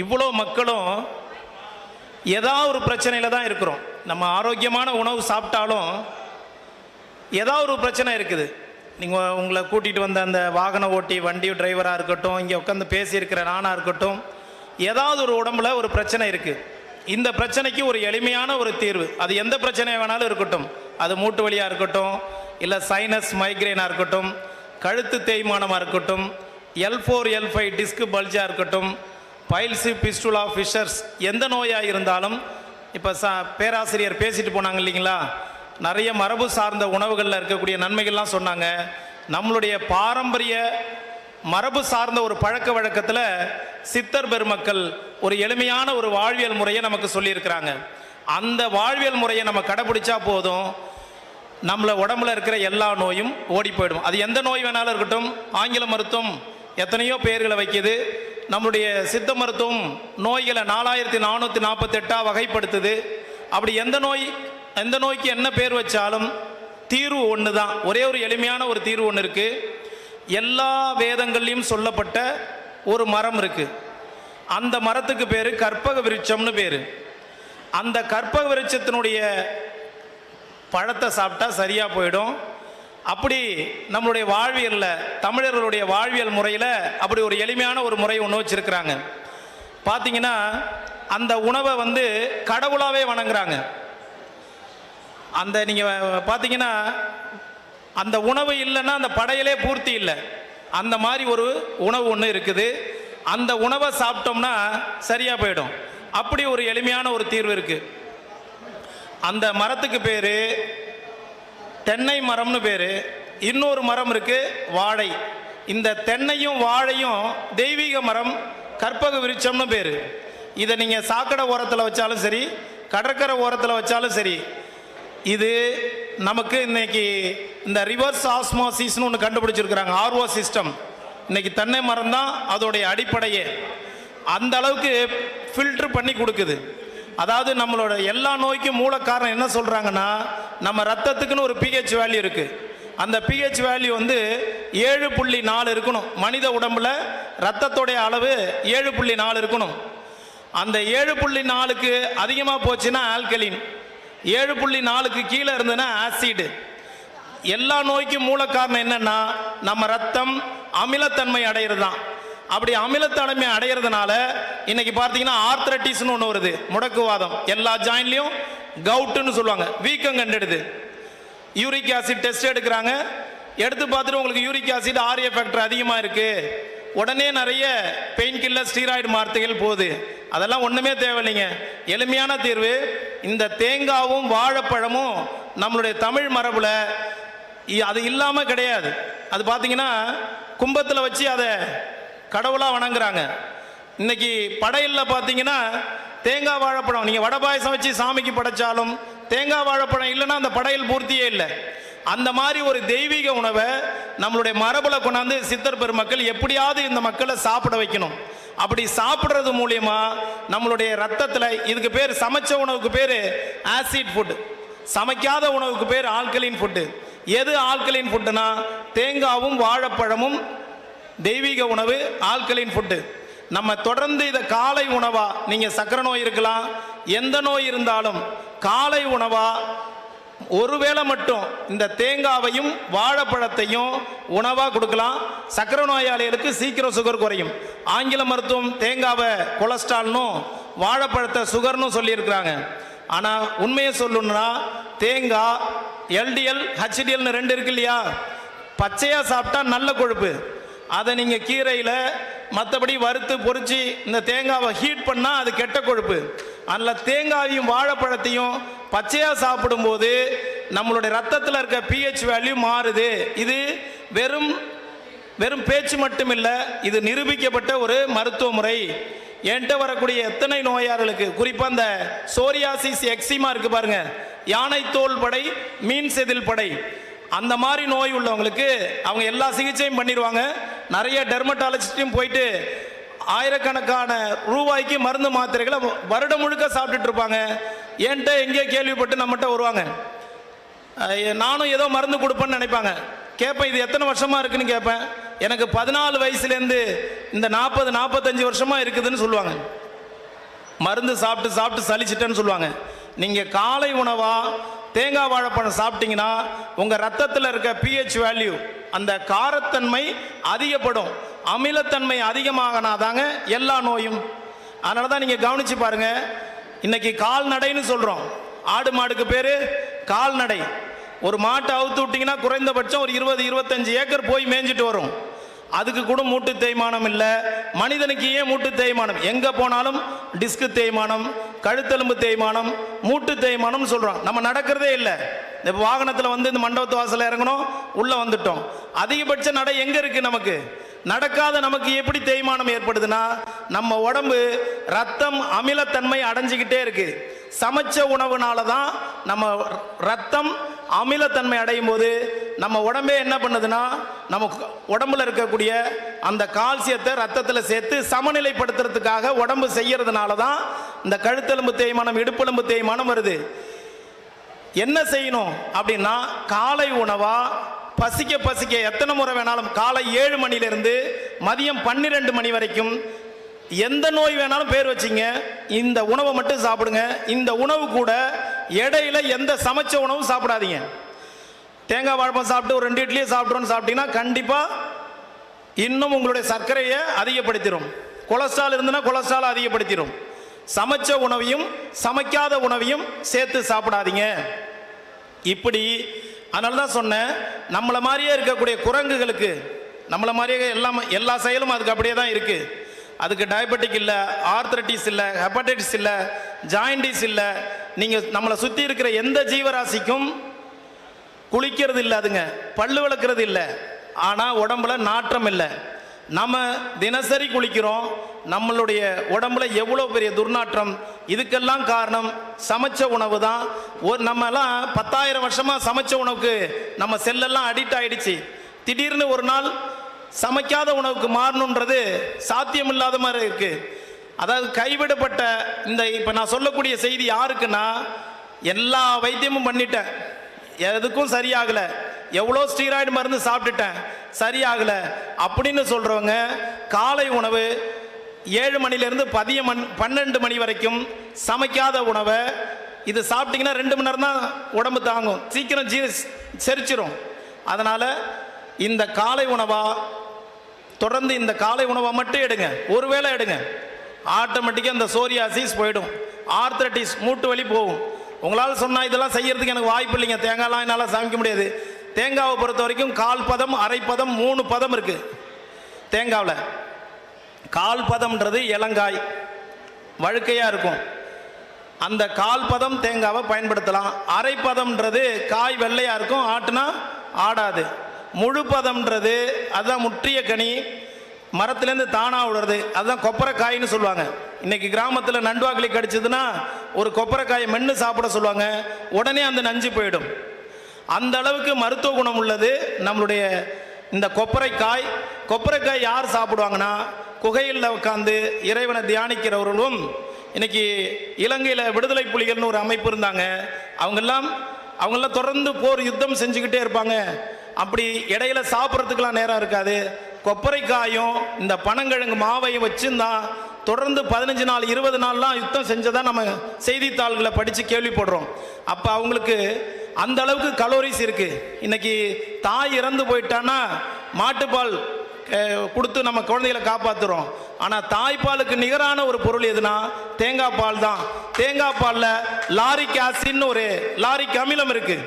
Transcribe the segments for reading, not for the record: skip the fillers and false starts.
இவ்வளோ மக்களும் ஏதாவது ஒரு பிரச்சனையில் தான் இருக்கிறோம். நம்ம ஆரோக்கியமான உணவு சாப்பிட்டாலும் ஏதாவது ஒரு பிரச்சனை இருக்குது. நீங்கள் உங்களை கூட்டிகிட்டு வந்த அந்த வாகன ஓட்டி வண்டி டிரைவராக இருக்கட்டும், இங்கே உட்காந்து பேசியிருக்கிற நானாக இருக்கட்டும், ஏதாவது ஒரு உடம்புல ஒரு பிரச்சனை இருக்குது. இந்த பிரச்சனைக்கு ஒரு எளிமையான ஒரு தீர்வு, அது எந்த பிரச்சனையாக வேணாலும் இருக்கட்டும், அது மூட்டு வலியாக இருக்கட்டும், இல்லை சைனஸ் மைக்ரேனாக இருக்கட்டும், கழுத்து தேய்மானமாக இருக்கட்டும், L4 L5 டிஸ்க் பல்ஜாக இருக்கட்டும், பைல்ஸு பிஸ்டுலா ஃபிஷர்ஸ், எந்த நோயாக இருந்தாலும். இப்போ பேராசிரியர் பேசிட்டு போனாங்க இல்லைங்களா, நிறைய மரபு சார்ந்த உணவுகளில் இருக்கக்கூடிய நன்மைகள்லாம் சொன்னாங்க. நம்மளுடைய பாரம்பரிய மரபு சார்ந்த ஒரு பழக்க வழக்கத்தில் சித்தர் பெருமக்கள் ஒரு எளிமையான ஒரு வாழ்வியல் முறையை நமக்கு சொல்லியிருக்கிறாங்க. அந்த வாழ்வியல் முறையை நம்ம கடைப்பிடிச்சா போதும், நம்மள உடம்புல இருக்கிற எல்லா நோயும் ஓடி போயிடும். அது எந்த நோய் வேணாலும் இருக்கட்டும். ஆங்கில மருத்துவம் எத்தனையோ பெயர்களை வைக்கிது. நம்மளுடைய சித்த மருத்துவம் நோய்களை 4448 வகைப்படுத்துது. அப்படி எந்த நோய்க்கு என்ன பேர் வச்சாலும் தீர்வு ஒன்று தான். ஒரே ஒரு எளிமையான ஒரு தீர்வு ஒன்று இருக்குது. எல்லா வேதங்கள்லையும் சொல்லப்பட்ட ஒரு மரம் இருக்குது. அந்த மரத்துக்கு பேர் கற்பக விருட்சம்னு பேர். அந்த கற்பக விருட்சத்தினுடைய பழத்தை சாப்பிட்டா சரியாக போயிடும். அப்படி நம்மளுடைய வாழ்வியலில், தமிழர்களுடைய வாழ்வியல் முறையில் அப்படி ஒரு எளிமையான ஒரு முறை ஒன்று வச்சுருக்கிறாங்க. பார்த்தீங்கன்னா அந்த உணவை கடவுளாகவே வணங்குறாங்க. அந்த நீங்கள் பார்த்தீங்கன்னா அந்த உணவு இல்லைன்னா அந்த படையலே பூர்த்தி இல்லை. அந்த மாதிரி ஒரு உணவு ஒன்று இருக்குது. அந்த உணவை சாப்பிட்டோம்னா சரியாக போயிடும். அப்படி ஒரு எளிமையான ஒரு தீர்வு இருக்குது. அந்த மரத்துக்கு பேர் தென்னை மரம்னு பேர். இன்னொரு மரம் இருக்குது வாழை. இந்த தென்னையும் வாழையும் தெய்வீக மரம், கற்பக விருட்சம்னு பேர். இதை நீங்கள் சாக்கடை ஓரத்தில் வச்சாலும் சரி, கடற்கரை ஓரத்தில் வச்சாலும் சரி, இது நமக்கு இன்னைக்கு இந்த ரிவர்ஸ் ஆஸ்மோசிஸ்னு ஒன்று கண்டுபிடிச்சிருக்கிறாங்க, RO சிஸ்டம். இன்னைக்கு தென்னை மரம் தான் அதோடைய அடிப்படையே. அந்த அளவுக்கு ஃபில்டர் பண்ணி கொடுக்குது. அதாவது நம்மளோட எல்லா நோய்க்கும் மூல காரணம் என்ன சொல்கிறாங்கன்னா, நம்ம ரத்தத்துக்குன்னு ஒரு pH வேல்யூ இருக்குது. அந்த pH வேல்யூ 7.4 இருக்கணும். மனித உடம்புல ரத்தத்தோடைய அளவு 7.4 இருக்கணும். அந்த 7.4க்கு அதிகமாக போச்சுன்னா ஆல்கலின், 7.4க்கு கீழே இருந்ததுன்னா ஆசிடு. எல்லா நோய்க்கும் மூல காரணம் என்னன்னா, நம்ம ரத்தம் அமிலத்தன்மை அடைகிறது தான். அப்படி அமிலத்தன்மை அடைகிறதுனால இன்னைக்கு பார்த்தீங்கன்னா ஆர்த்ரட்டிஸ்னு ஒன்று வருது, முடக்குவாதம். எல்லா ஜாயின்லையும் கவுட்டுன்னு சொல்லுவாங்க, வீக்கம் கண்டுடுது. யூரிக் ஆசிட் டெஸ்ட் எடுக்கிறாங்க, எடுத்து பார்த்துட்டு உங்களுக்கு யூரிக் ஆசிட் RA ஃபேக்டர் அதிகமாக இருக்குது. உடனே நிறைய பெயின் கில்லர் ஸ்டீராய்டு மாத்திரைகள் போகுது. அதெல்லாம் ஒன்றுமே தேவையில்லைங்க. எளிமையான தீர்வு இந்த தேங்காவும் வாழைப்பழமும். நம்மளுடைய தமிழ் மரபில் அது இல்லாமல் கிடையாது. அது பார்த்தீங்கன்னா கும்பத்தில் வச்சு அதை கடவுளாக வணங்குறாங்க. இன்னைக்கு படையலில் பார்த்தீங்கன்னா தேங்காய் வாழைப்பழம், நீங்கள் வடை பாயசம் வச்சு சாமிக்கு படைச்சாலும் தேங்காய் வாழைப்பழம் இல்லைன்னா அந்த படையல் பூர்த்தியே இல்லை. அந்த மாதிரி ஒரு தெய்வீக உணவை நம்மளுடைய மரபில் கொண்டாந்து சித்தர் பெருமக்கள் எப்படியாவது இந்த மக்களை சாப்பிட வைக்கணும். அப்படி சாப்பிட்றது மூலியமா நம்மளுடைய ரத்தத்தில், இதுக்கு பேர் சமைச்ச உணவுக்கு பேர் ஆசிட் ஃபுட், சமைக்காத உணவுக்கு பேர் ஆல்கலின் ஃபுட்டு. எது ஆல்கலின் ஃபுட்டுனா தேங்காவும் வாழைப்பழமும் தெய்வீக உணவு, ஆல்கலின் ஃபுட்டு. நம்ம தொடர்ந்து இதை காலை உணவா, நீங்கள் சக்கரை நோய் இருக்கலாம், எந்த நோய் இருந்தாலும் காலை உணவா ஒருவேளை மட்டும் இந்த தேங்காவையும் வாழைப்பழத்தையும் உணவாக கொடுக்கலாம். சக்கரை நோயாளிகளுக்கு சீக்கிரம் சுகர் குறையும். ஆங்கில மருத்துவம் தேங்காவை கொலஸ்ட்ரால்னும் வாழைப்பழத்தை சுகர்னு சொல்லியிருக்கிறாங்க. ஆனால் உண்மையை சொல்லணும்னா தேங்காய் LDL HDLனு 2 இருக்கு இல்லையா, பச்சையாக சாப்பிட்டா நல்ல கொழுப்பு. அதை நீங்கள் கீரையில் மற்றபடி வறுத்து பொறிச்சு இந்த தேங்காவை ஹீட் பண்ணால் அது கெட்ட கொழுப்பு. அதில் தேங்காயையும் வாழைப்பழத்தையும் பச்சையாக சாப்பிடும்போது நம்மளுடைய ரத்தத்தில் இருக்க pH வேல்யூ மாறுது. இது வெறும் பேச்சு மட்டும் இல்லை, இது நிரூபிக்கப்பட்ட ஒரு மருத்துவ முறை. என்கிட்ட வரக்கூடிய எத்தனை நோயாளர்களுக்கு, குறிப்பாக இந்த சோரியாசிஸ் எக்ஸிமா இருக்குது பாருங்க, யானை தோல் படை, மீன் செதில் படை, அந்த மாதிரி நோய் உள்ளவங்களுக்கு அவங்க எல்லா சிகிச்சையும் பண்ணிடுவாங்க. நிறைய டெர்மட்டாலஜிஸ்டையும் போயிட்டு ஆயிரக்கணக்கான ரூபாய்க்கு மருந்து மாத்திரைகளை வருடம் முழுக்க சாப்பிட்டுட்டு இருப்பாங்க. என்கிட்ட எங்கேயோ கேள்விப்பட்டு நம்மகிட்ட வருவாங்க. நானும் ஏதோ மருந்து கொடுப்பேன்னு நினைப்பாங்க. கேட்பேன், இது எத்தனை வருஷமாக இருக்குன்னு கேட்பேன். எனக்கு 14 வயசுலேருந்து இந்த 40-45 வருஷமாக இருக்குதுன்னு சொல்லுவாங்க. மருந்து சாப்பிட்டு சாப்பிட்டு சலிச்சிட்டேன்னு சொல்லுவாங்க. நீங்கள் காலை உணவாக தேங்காய் வாழைப்பழம் சாப்பிட்டீங்கன்னா உங்கள் ரத்தத்தில் இருக்க pH வேல்யூ, அந்த காரத்தன்மை அதிகப்படும். அமிலத்தன்மை அதிகமாகனாதாங்க எல்லா நோயும். அதனால தான் நீங்கள் கவனித்து பாருங்கள், இன்னைக்கு கால்நடைன்னு சொல்கிறோம். ஆடு மாடுக்கு பேர் கால்நடை. ஒரு மாட்டை அவுத்து விட்டிங்கன்னா குறைந்தபட்சம் ஒரு 20-25 ஏக்கர் போய் மேய்ஞ்சிட்டு வரும். அதுக்கு கூட மூட்டு தேய்மானம் இல்லை. மனிதனுக்கு ஏன் மூட்டு தேய்மானம்? எங்கே போனாலும் டிஸ்கு தேய்மானம், கழுத்தெலும்பு தேய்மானம், மூட்டு தேய்மானம் சொல்கிறோம். நம்ம நடக்கிறதே இல்லை. இப்போ வாகனத்தில் வந்து இந்த மண்டபத்து வாசலில் இறங்கணும், உள்ளே வந்துட்டோம். அதிகபட்ச நடை எங்கே இருக்குது? நமக்கு நடக்காத நமக்கு எப்படி தேய்மானம் ஏற்படுதுன்னா, நம்ம உடம்பு ரத்தம் அமிலத்தன்மை அடைஞ்சிக்கிட்டே இருக்கு. சமைச்ச உணவுனால தான் நம்ம ரத்தம் அமிலத்தன்மை அடையும் போது நம்ம உடம்பே என்ன பண்ணுதுன்னா, நம்ம உடம்புல இருக்கக்கூடிய அந்த கால்சியத்தை ரத்தத்தில் சேர்த்து சமநிலைப்படுத்துறதுக்காக உடம்பு செய்யறதுனால தான் இந்த கழுத்தெலும்பு தேய்மானம், இடுப்பெலும்பு தேய்மானம் வருது. என்ன செய்யணும் அப்படின்னா, காலை உணவா பசிக்க பசிக்க எத்தனை முறை வேணாலும், காலை 7 மணிலிருந்து மதியம் 12 மணி வரைக்கும் எந்த நோய் வேணாலும் பேர் வச்சிங்க, இந்த உணவை மட்டும் சாப்பிடுங்க. இந்த உணவு கூட இடையில எந்த சமைச்ச உணவும் சாப்பிடாதீங்க. தேங்காய் வாழைப்பழம் சாப்பிட்டு ஒரு 2 இட்லியை சாப்பிட்றோன்னு சாப்பிட்டீங்கன்னா கண்டிப்பாக இன்னும் உங்களுடைய சர்க்கரையை அதிகப்படுத்திடும். கொலஸ்ட்ரால் இருந்ததுன்னா கொலஸ்ட்ரால் அதிகப்படுத்திடும். சமைச்ச உணவையும் சமைக்காத உணவையும் சேர்த்து சாப்பிடாதீங்க. இப்படி அதனால தான் சொன்னேன், நம்மளை மாதிரியே இருக்கக்கூடிய குரங்குகளுக்கு, நம்மளை மாதிரியே எல்லா செயலும் அதுக்கு அப்படியே தான் இருக்குது. அதுக்கு டயபெட்டிக் இல்லை, ஆர்த்ரட்டிஸ் இல்லை, ஹெப்படைட்டிஸ் இல்லை, ஜாயிண்டிஸ் இல்லை. நீங்கள் நம்மளை சுற்றி இருக்கிற எந்த ஜீவராசிக்கும் குளிக்கிறது இல்லை, அதுங்க பல்லு விளக்குறது இல்லை, ஆனால் உடம்புல நாற்றம் இல்லை. நம்ம தினசரி குளிக்கிறோம், நம்மளுடைய உடம்புல எவ்வளோ பெரிய துர்நாற்றம். இதுக்கெல்லாம் காரணம் சமைச்ச உணவு தான். நம்மலாம் 10,000 வருஷமாக சமைச்ச உணவுக்கு நம்ம செல்லெல்லாம் அடிக்ட் ஆகிடுச்சு. திடீர்னு ஒரு நாள் சமைக்காத உணவுக்கு மாறணுன்றது சாத்தியமில்லாத மாதிரி இருக்குது. அதாவது கைவிடப்பட்ட இந்த இப்போ நான் சொல்லக்கூடிய செய்தி யாருக்குன்னா, எல்லா வைத்தியமும் பண்ணிட்டேன், எதுக்கும் சரியாகலை, எவ்வளோ ஸ்டீராய்டு மருந்து சாப்பிட்டுட்டேன், சரியாகலை அப்படின்னு சொல்கிறவங்க காலை உணவு 7 மணிலேருந்து 12 மணி வரைக்கும் சமைக்காத உணவை இது சாப்பிட்டிங்கன்னா 2 மணி நேரம் தான் உடம்பு தாங்கும், சீக்கிரம் செரிச்சிரும். அதனால் இந்த காலை உணவாக தொடர்ந்து இந்த காலை உணவை மட்டும் எடுங்க. ஒருவேளை எடுங்க, ஆட்டோமேட்டிக்காக இந்த சோரியாசிஸ் போயிடும், ஆர்த்ரட்டிஸ் மூட்டு வலி போகும். உங்களால் சொன்னால் இதெல்லாம் செய்யறதுக்கு எனக்கு வாய்ப்பு இல்லைங்க, தேங்காய்லாம் என்னால் சமைக்க முடியாது. தேங்காவை பொறுத்த வரைக்கும் 1/4 பதம், அரை பதம், 3 பதம் இருக்குது தேங்காவில். 1/4 பதம்ன்றது இளங்காய் வழுக்கையாக இருக்கும், அந்த 1/4 பதம் தேங்காவை பயன்படுத்தலாம். அரை பதம்ன்றது காய் வெள்ளையாக இருக்கும், ஆட்டுனா ஆடாது. முழு பதம்ன்றது அதுதான் முற்றிய கனி, மரத்துலேருந்து தானாக விடுறது, அதுதான் கொப்பரைக்காயின்னு சொல்லுவாங்க. இன்றைக்கி கிராமத்தில் நண்டுவாக்கிலி கடிச்சதுன்னா ஒரு கொப்பரைக்காயை மென்று சாப்பிட சொல்லுவாங்க, உடனே அந்த நஞ்சு போயிடும். அந்த அளவுக்கு மருத்துவ குணம் உள்ளது நம்மளுடைய இந்த கொப்பரைக்காய். கொப்பரைக்காய் யார் சாப்பிடுவாங்கன்னா, குகையில் உட்காந்து இறைவனை தியானிக்கிறவர்களும். இன்னைக்கு இலங்கையில் விடுதலை புலிகள்னு ஒரு அமைப்பு இருந்தாங்க, அவங்கெல்லாம் தொடர்ந்து போர் யுத்தம் செஞ்சுக்கிட்டே இருப்பாங்க. அப்படி இடையில சாப்பிட்றதுக்கெலாம் நேரம் இருக்காது. கொப்பரைக்காயும் இந்த பனங்கிழங்கு மாவையும் வச்சுருந்தான் தொடர்ந்து 15 நாள் 20 நாள்லாம் யுத்தம் செஞ்சதான் நம்ம செய்தித்தாள்களை படித்து கேள்விப்படுறோம். அப்போ அவங்களுக்கு அந்த அளவுக்கு கலோரிஸ் இருக்குது. இன்னைக்கு தாய் இறந்து போயிட்டான்னா மாட்டுப்பால் கொடுத்து நம்ம குழந்தைகளை காப்பாற்றுறோம். ஆனால் தாய்ப்பாலுக்கு நிகரான ஒரு பொருள் எதுனா தேங்காய் பால் தான். தேங்காய் பாலில் லாரிக் ஆசிட்னு ஒரு லாரிக் அமிலம் இருக்குது.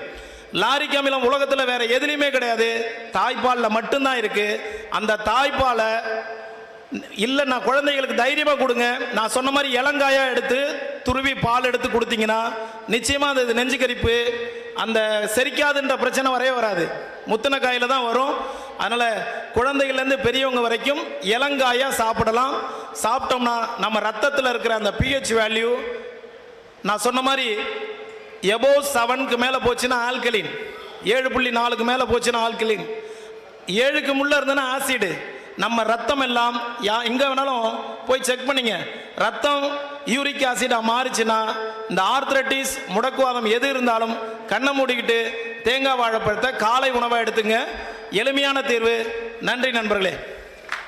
லாரிக் அமிலம் உலகத்தில் வேற எதுலையுமே கிடையாது, தாய்ப்பாலில் மட்டும்தான் இருக்குது. அந்த தாய்ப்பாலை இல்லை, நான் குழந்தைகளுக்கு தைரியமாக கொடுங்க. நான் சொன்ன மாதிரி இளங்காயாக எடுத்து துருவி பால் எடுத்து கொடுத்தீங்கன்னா நிச்சயமாக அந்த நெஞ்சுக்கரிப்பு, அந்த செரிக்காதுன்ற பிரச்சனை வரவே வராது, முத்தின காயில் தான் வரும். அதனால் குழந்தைகள்லேருந்து பெரியவங்க வரைக்கும் இளங்காயாக சாப்பிடலாம். சாப்பிட்டோம்னா நம்ம ரத்தத்தில் இருக்கிற அந்த pH வேல்யூ நான் சொன்ன மாதிரி எபோவ் 7க்கு மேலே போச்சுன்னா ஆல்கலின், 7.4க்கு மேலே போச்சுன்னா ஆல்கலின், 7க்கு முள்ளே இருந்ததுன்னா ஆசிடு. நம்ம ரத்தம் எல்லாம் எங்கே வேணாலும் போய் செக் பண்ணிங்க, ரத்தம் யூரிக் ஆசிடாக மாறிச்சுன்னா இந்த ஆர்த்ரட்டிஸ் முடக்குவாதம் எது இருந்தாலும் கண்ணை மூடிக்கிட்டு தேங்காய் வாழைப்பழத்தை காலை உணவாக எடுத்துங்க. எளிமையான தீர்வு. நன்றி நண்பர்களே.